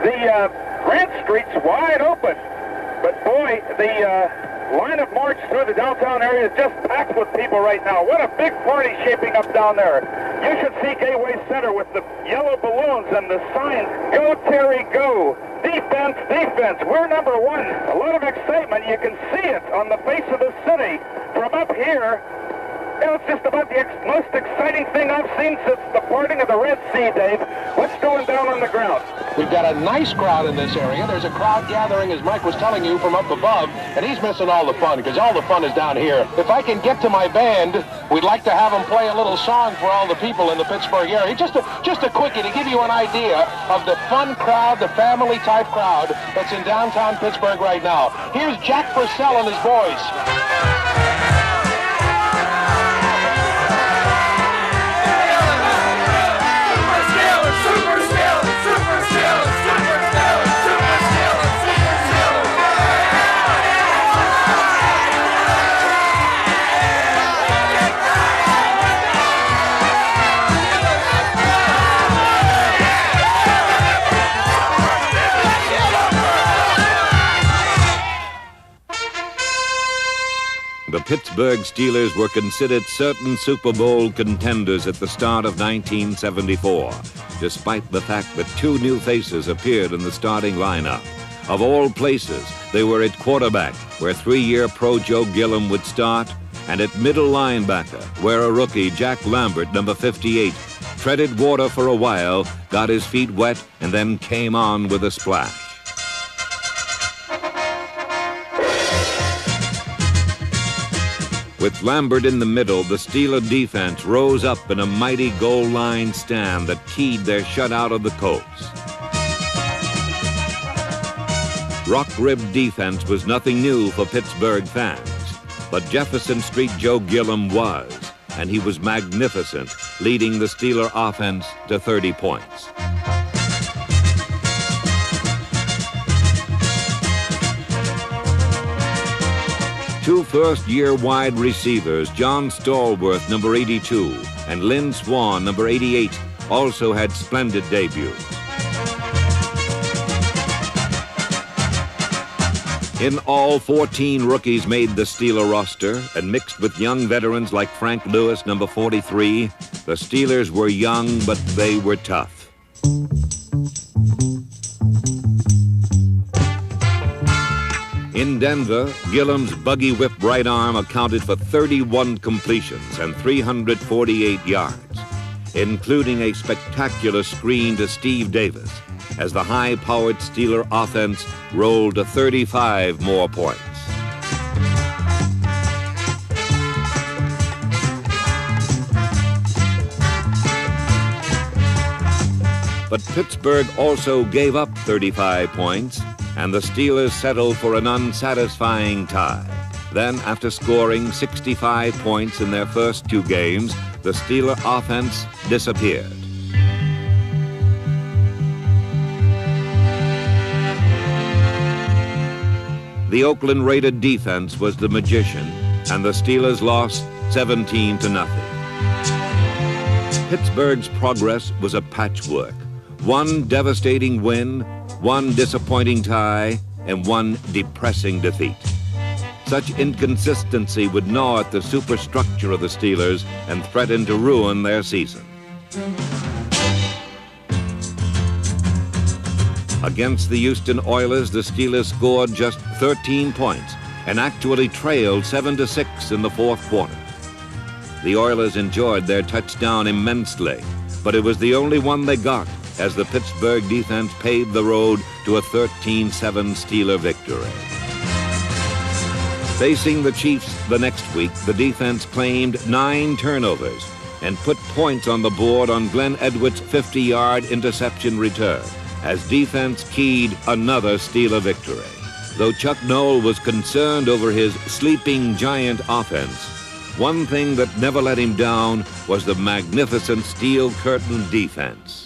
The Grant Street's wide open, but boy, the line of march through the downtown area is just packed with people right now. What a big party shaping up down there. You should see Gateway Center with the yellow balloons and the signs, "Go Terry, go! Defense, defense! We're number one!" A lot of excitement. You can see it on the face of the city from up here. It's just about the most exciting thing I've seen since the parting of the Red Sea, Dave. What's going down on the ground? We've got a nice crowd in this area. There's a crowd gathering, as Mike was telling you, from up above, and he's missing all the fun, because all the fun is down here. If I can get to my band, we'd like to have them play a little song for all the people in the Pittsburgh area. Just a quickie to give you an idea of the fun crowd, the family-type crowd that's in downtown Pittsburgh right now. Here's Jack Purcell and his boys. The Pittsburgh Steelers were considered certain Super Bowl contenders at the start of 1974, despite the fact that two new faces appeared in the starting lineup. Of all places, they were at quarterback, where three-year pro Joe Gilliam would start, and at middle linebacker, where a rookie, Jack Lambert, number 58, treaded water for a while, got his feet wet, and then came on with a splash. With Lambert in the middle, the Steeler defense rose up in a mighty goal line stand that keyed their shutout of the Colts. Rock-ribbed defense was nothing new for Pittsburgh fans, but Jefferson Street Joe Gilliam was, and he was magnificent, leading the Steeler offense to 30 points. Two first-year wide receivers, John Stallworth, number 82, and Lynn Swan, number 88, also had splendid debuts. In all, 14 rookies made the Steeler roster, and mixed with young veterans like Frank Lewis, number 43, the Steelers were young, but they were tough. In Denver, Gilliam's buggy whip right arm accounted for 31 completions and 348 yards, including a spectacular screen to Steve Davis, as the high-powered Steeler offense rolled to 35 more points. But Pittsburgh also gave up 35 points, and the Steelers settled for an unsatisfying tie. Then, after scoring 65 points in their first two games, the Steeler offense disappeared. The Oakland Raider defense was the magician, and the Steelers lost 17-0. Pittsburgh's progress was a patchwork. One devastating win, one disappointing tie, and one depressing defeat. Such inconsistency would gnaw at the superstructure of the Steelers and threaten to ruin their season. Against the Houston Oilers, the Steelers scored just 13 points and actually trailed 7-6 in the fourth quarter. The Oilers enjoyed their touchdown immensely, but it was the only one they got, as the Pittsburgh defense paved the road to a 13-7 Steeler victory. Facing the Chiefs the next week, the defense claimed 9 turnovers and put points on the board on Glenn Edwards' 50-yard interception return, as defense keyed another Steeler victory. Though Chuck Noll was concerned over his sleeping giant offense, one thing that never let him down was the magnificent steel curtain defense.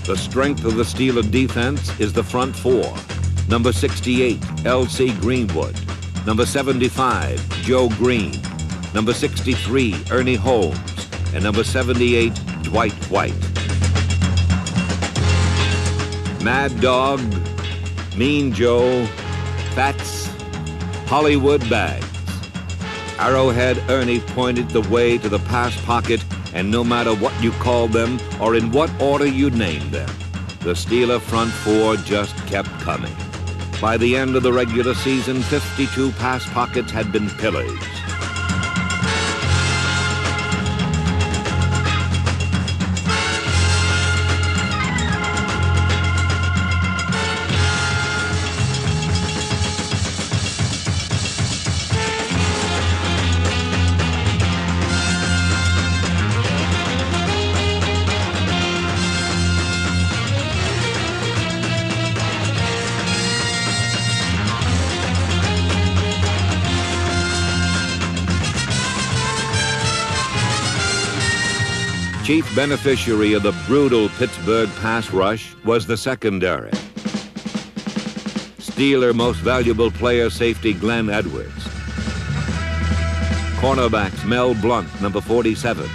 The strength of the Steeler defense is the front four. Number 68, L.C. Greenwood. Number 75, Joe Green. Number 63, Ernie Holmes. And number 78, Dwight White. Mad Dog, Mean Joe, Fats, Hollywood Bags. Arrowhead Ernie pointed the way to the pass pocket, and no matter what you called them or in what order you named them, the Steeler front four just kept coming. By the end of the regular season, 52 pass pockets had been pillaged. Chief beneficiary of the brutal Pittsburgh pass rush was the secondary. Steeler most valuable player safety Glenn Edwards. Cornerbacks Mel Blunt, number 47,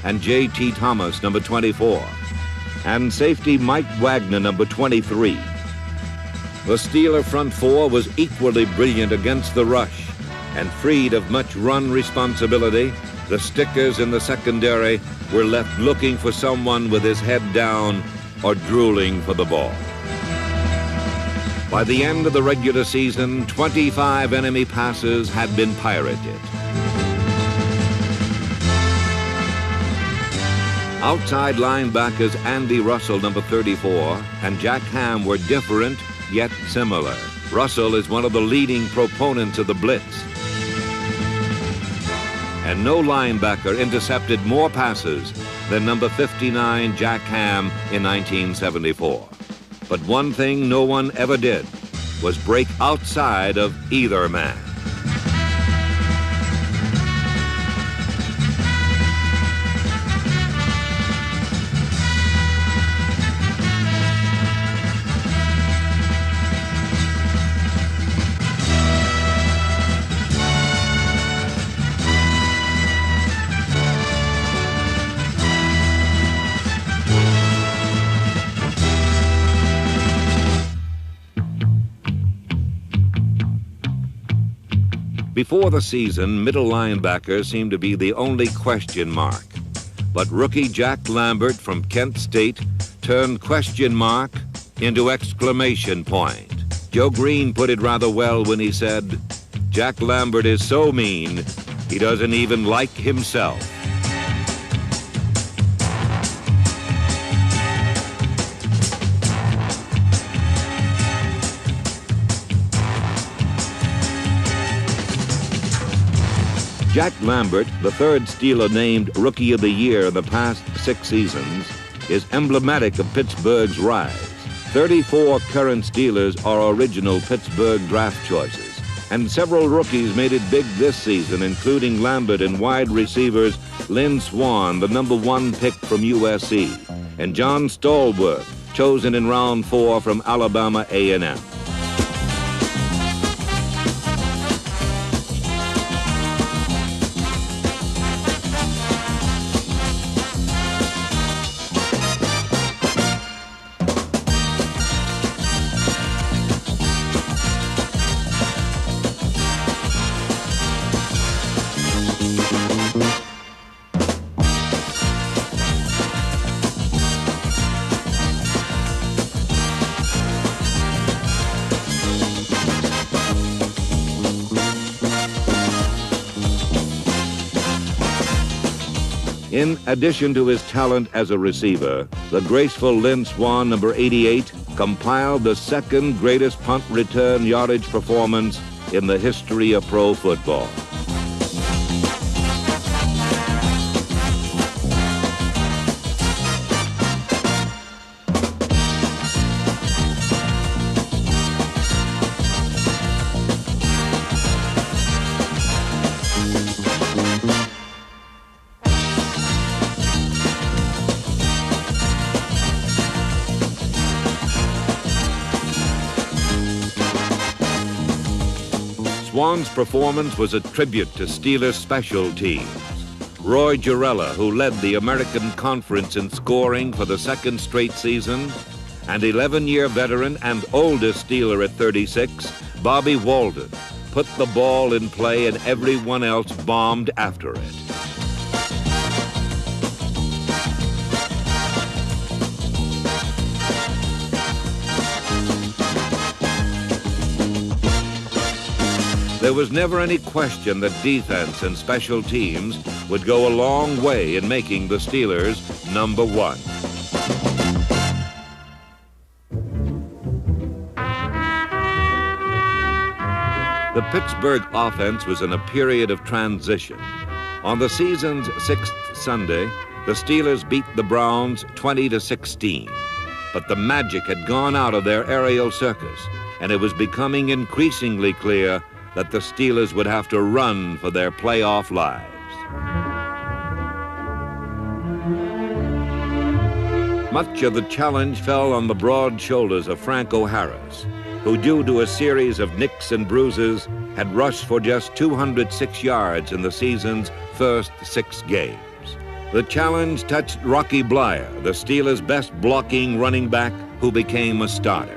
and J.T. Thomas, number 24, and safety Mike Wagner, number 23. The Steeler front four was equally brilliant against the rush, and freed of much run responsibility, the stickers in the secondary were left looking for someone with his head down or drooling for the ball. By the end of the regular season, 25 enemy passes had been pirated. Outside linebackers Andy Russell, number 34, and Jack Ham were different yet similar. Russell is one of the leading proponents of the blitz, and no linebacker intercepted more passes than number 59 Jack Ham in 1974. But one thing no one ever did was break outside of either man. Before the season, middle linebacker seemed to be the only question mark. But rookie Jack Lambert from Kent State turned question mark into exclamation point. Joe Green put it rather well when he said, "Jack Lambert is so mean, he doesn't even like himself." Jack Lambert, the third Steeler named Rookie of the Year in the past 6 seasons, is emblematic of Pittsburgh's rise. 34 current Steelers are original Pittsburgh draft choices, and several rookies made it big this season, including Lambert and wide receivers Lynn Swann, the number 1 pick from USC, and John Stallworth, chosen in round 4 from Alabama A&M. In addition to his talent as a receiver, the graceful Lynn Swann, number 88, compiled the second greatest punt return yardage performance in the history of pro football. Swann's performance was a tribute to Steelers' special teams. Roy Girella, who led the American Conference in scoring for the second straight season, and 11-year veteran and oldest Steeler at 36, Bobby Walden, put the ball in play and everyone else bombed after it. There was never any question that defense and special teams would go a long way in making the Steelers number one. The Pittsburgh offense was in a period of transition. On the season's sixth Sunday, the Steelers beat the Browns 20-16. But the magic had gone out of their aerial circus, and it was becoming increasingly clear that the Steelers would have to run for their playoff lives. Much of the challenge fell on the broad shoulders of Franco Harris, who, due to a series of nicks and bruises, had rushed for just 206 yards in the season's first 6 games. The challenge touched Rocky Bleier, the Steelers' best blocking running back, who became a starter.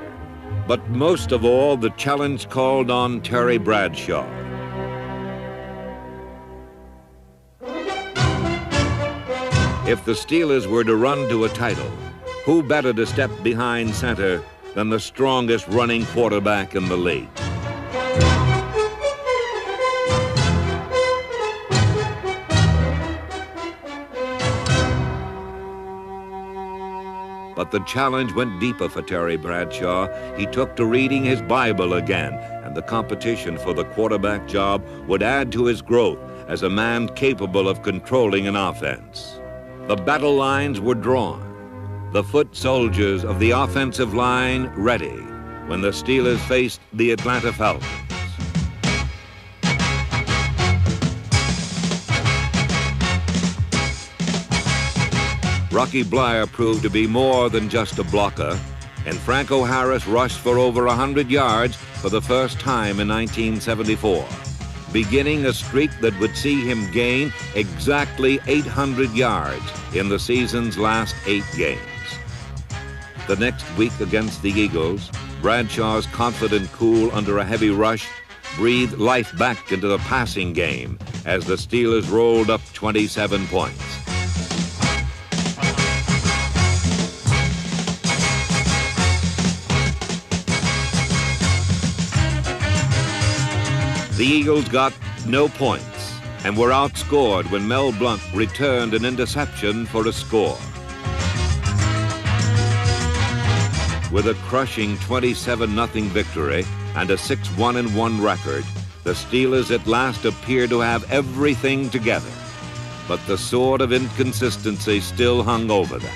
But most of all, the challenge called on Terry Bradshaw. If the Steelers were to run to a title, who better to step behind center than the strongest running quarterback in the league? But the challenge went deeper for Terry Bradshaw. He took to reading his Bible again, and the competition for the quarterback job would add to his growth as a man capable of controlling an offense. The battle lines were drawn, the foot soldiers of the offensive line ready when the Steelers faced the Atlanta Falcons. Rocky Bleier proved to be more than just a blocker, and Franco Harris rushed for over 100 yards for the first time in 1974, beginning a streak that would see him gain exactly 800 yards in the season's last 8 games. The next week against the Eagles, Bradshaw's confident cool under a heavy rush breathed life back into the passing game as the Steelers rolled up 27 points. The Eagles got no points and were outscored when Mel Blount returned an interception for a score. With a crushing 27-0 victory and a 6-1-1 record, the Steelers at last appear to have everything together, but the sword of inconsistency still hung over them.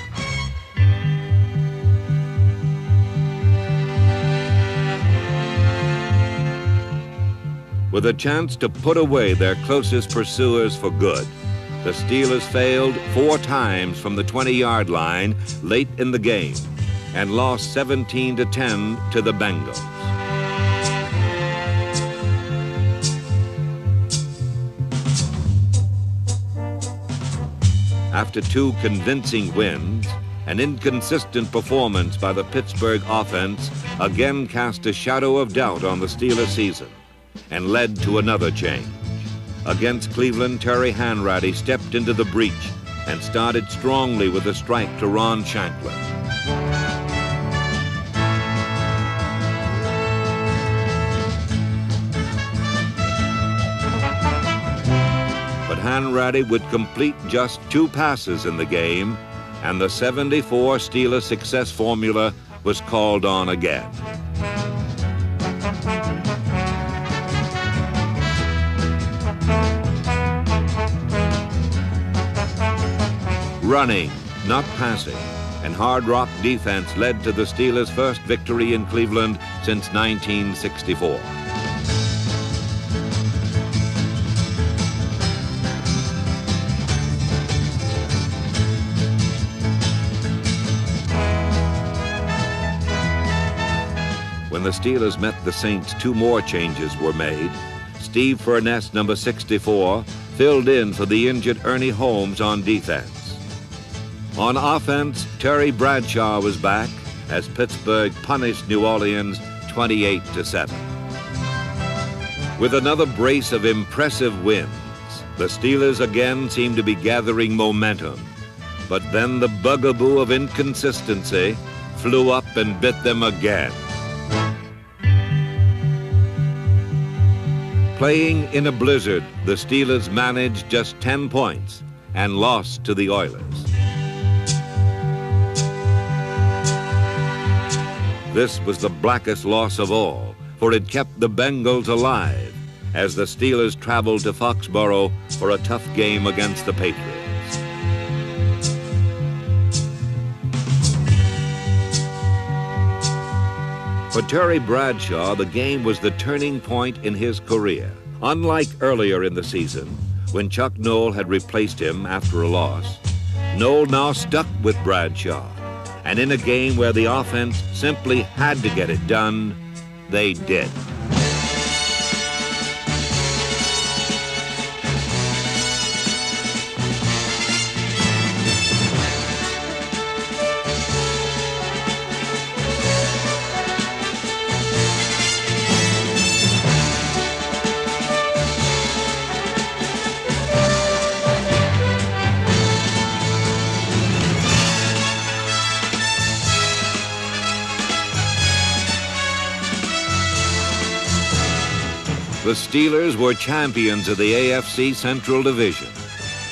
With a chance to put away their closest pursuers for good, the Steelers failed 4 times from the 20-yard line late in the game and lost 17-10 to the Bengals. After 2 convincing wins, an inconsistent performance by the Pittsburgh offense again cast a shadow of doubt on the Steelers season and led to another change. Against Cleveland, Terry Hanratty stepped into the breach and started strongly with a strike to Ron Shanklin. But Hanratty would complete just 2 passes in the game, and the 74 Steelers success formula was called on again. Running, not passing, and hard rock defense led to the Steelers' first victory in Cleveland since 1964. When the Steelers met the Saints, 2 more changes were made. Steve Furness, number 64, filled in for the injured Ernie Holmes on defense. On offense, Terry Bradshaw was back as Pittsburgh punished New Orleans 28-7. With another brace of impressive wins, the Steelers again seemed to be gathering momentum. But then the bugaboo of inconsistency flew up and bit them again. Playing in a blizzard, the Steelers managed just 10 points and lost to the Oilers. This was the blackest loss of all, for it kept the Bengals alive as the Steelers traveled to Foxborough for a tough game against the Patriots. For Terry Bradshaw, the game was the turning point in his career. Unlike earlier in the season, when Chuck Noll had replaced him after a loss, Noll now stuck with Bradshaw. And in a game where the offense simply had to get it done, they did. The Steelers were champions of the AFC Central Division,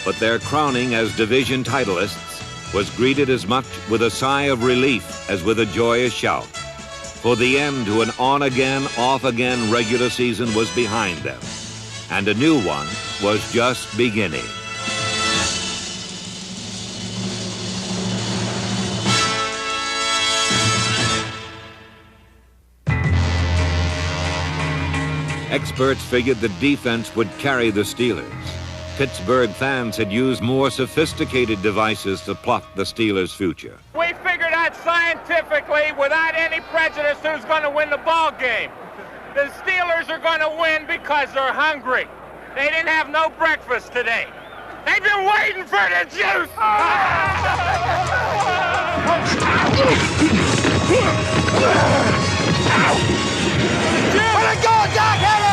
but their crowning as division titleists was greeted as much with a sigh of relief as with a joyous shout. For the end to an on-again, off-again regular season was behind them, and a new one was just beginning. Experts figured the defense would carry the Steelers. Pittsburgh fans had used more sophisticated devices to plot the Steelers' future. We figured out scientifically, without any prejudice, who's going to win the ball game. The Steelers are going to win because they're hungry. They didn't have no breakfast today. They've been waiting for the juice. Let it go, Doc Header!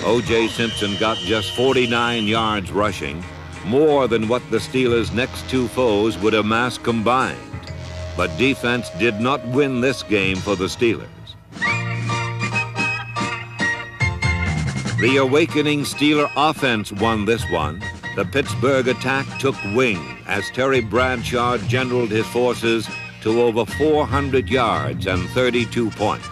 O.J. Simpson got just 49 yards rushing, more than what the Steelers' next two foes would amass combined. But defense did not win this game for the Steelers. The awakening Steeler offense won this one. The Pittsburgh attack took wing as Terry Bradshaw generaled his forces to over 400 yards and 32 points.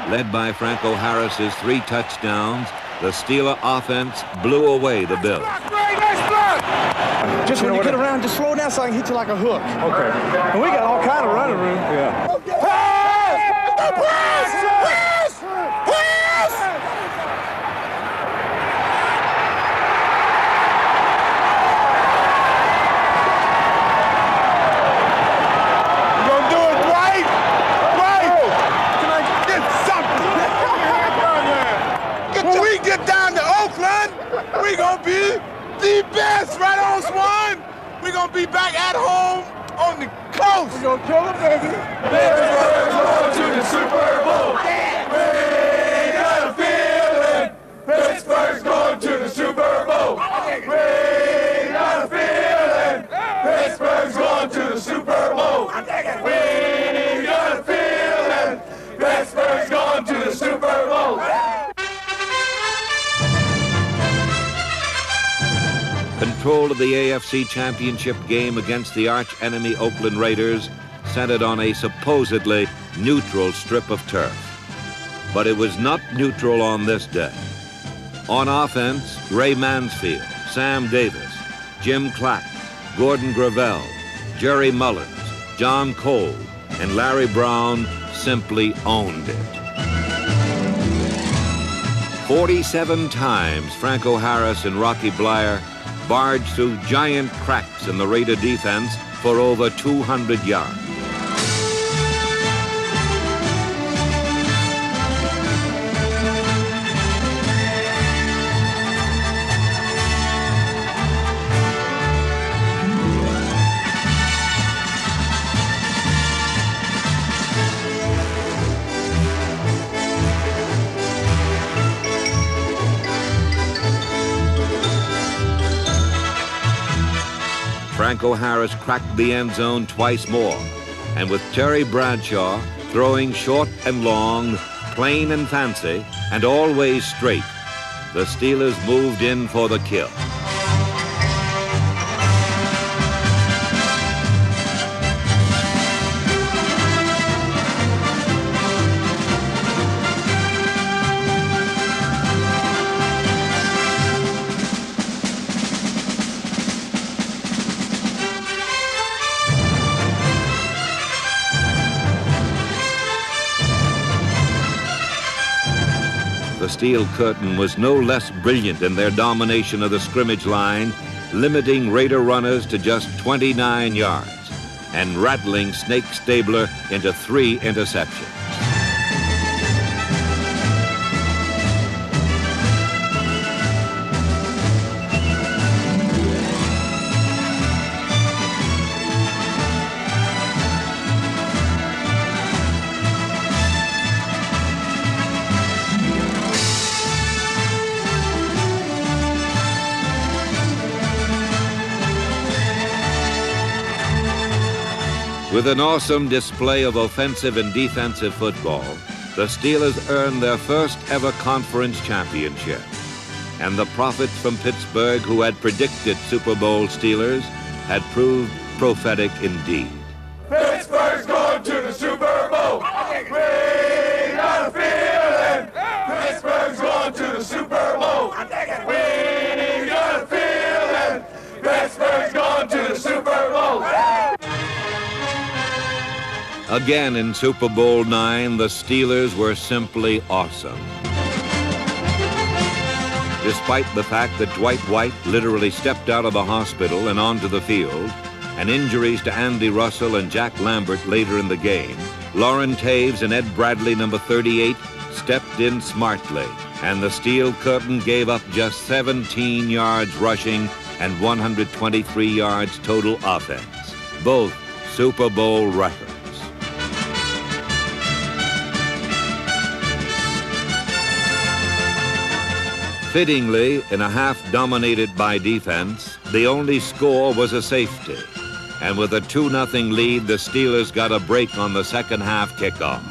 Led by Franco Harris's 3 touchdowns, the Steeler offense blew away the Bills. Just when you get around, just slow down so I can hit you like a hook. Okay. And we got all kind of running room. Yeah. We're going to be the best, right on, Swan? We're going to be back at home on the coast. We're going to kill them, baby. Pittsburgh going to the Super Bowl. We got a feeling. Pittsburgh's going to the Super Bowl. We got a feeling. Pittsburgh's going to the Super Bowl. We got a feeling. Pittsburgh's going to the Super Bowl. Control of the AFC Championship game against the arch-enemy Oakland Raiders centered on a supposedly neutral strip of turf. But it was not neutral on this day. On offense, Ray Mansfield, Sam Davis, Jim Clack, Gordon Gravel, Jerry Mullins, John Cole, and Larry Brown simply owned it. 47 times Franco Harris and Rocky Bleier barged through giant cracks in the Raider defense for over 200 yards. Franco Harris cracked the end zone twice more, and with Terry Bradshaw throwing short and long, plain and fancy, and always straight, the Steelers moved in for the kill. The Steel Curtain was no less brilliant in their domination of the scrimmage line, limiting Raider runners to just 29 yards and rattling Snake Stabler into 3 interceptions. With an awesome display of offensive and defensive football, the Steelers earned their first ever conference championship. And the prophets from Pittsburgh who had predicted Super Bowl Steelers had proved prophetic indeed. Pittsburgh's going to the Super Bowl. We got a feeling. Pittsburgh's going to the Super Bowl. We got a feeling. Pittsburgh's going to the Super Bowl. Again in Super Bowl IX, the Steelers were simply awesome. Despite the fact that Dwight White literally stepped out of the hospital and onto the field, and injuries to Andy Russell and Jack Lambert later in the game, Lauren Taves and Ed Bradley, number 38, stepped in smartly, and the Steel Curtain gave up just 17 yards rushing and 123 yards total offense, both Super Bowl records. Fittingly, in a half dominated by defense, the only score was a safety. And with a 2-0 lead, the Steelers got a break on the second half kickoff.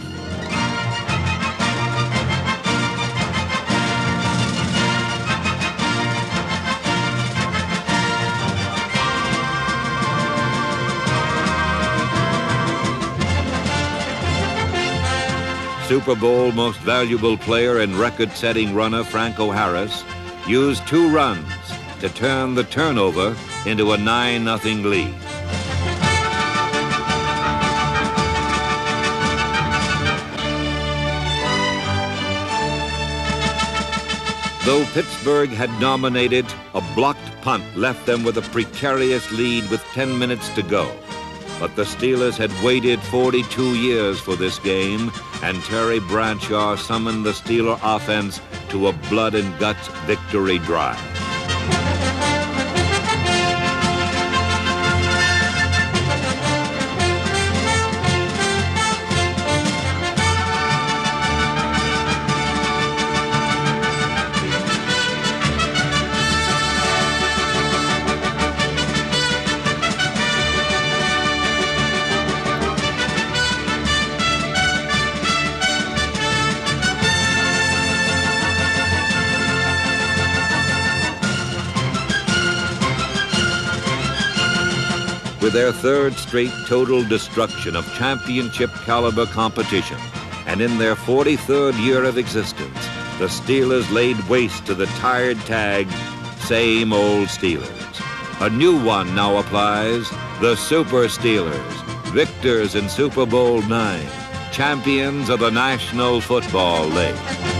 Super Bowl most valuable player and record-setting runner Franco Harris used 2 runs to turn the turnover into a 9-0 lead. Though Pittsburgh had dominated, a blocked punt left them with a precarious lead with 10 minutes to go. But the Steelers had waited 42 years for this game, and Terry Bradshaw summoned the Steeler offense to a blood-and-guts victory drive. with their third straight total destruction of championship caliber competition. And in their 43rd year of existence, the Steelers laid waste to the tired tag, same old Steelers. A new one now applies, the Super Steelers, victors in Super Bowl IX, champions of the National Football League.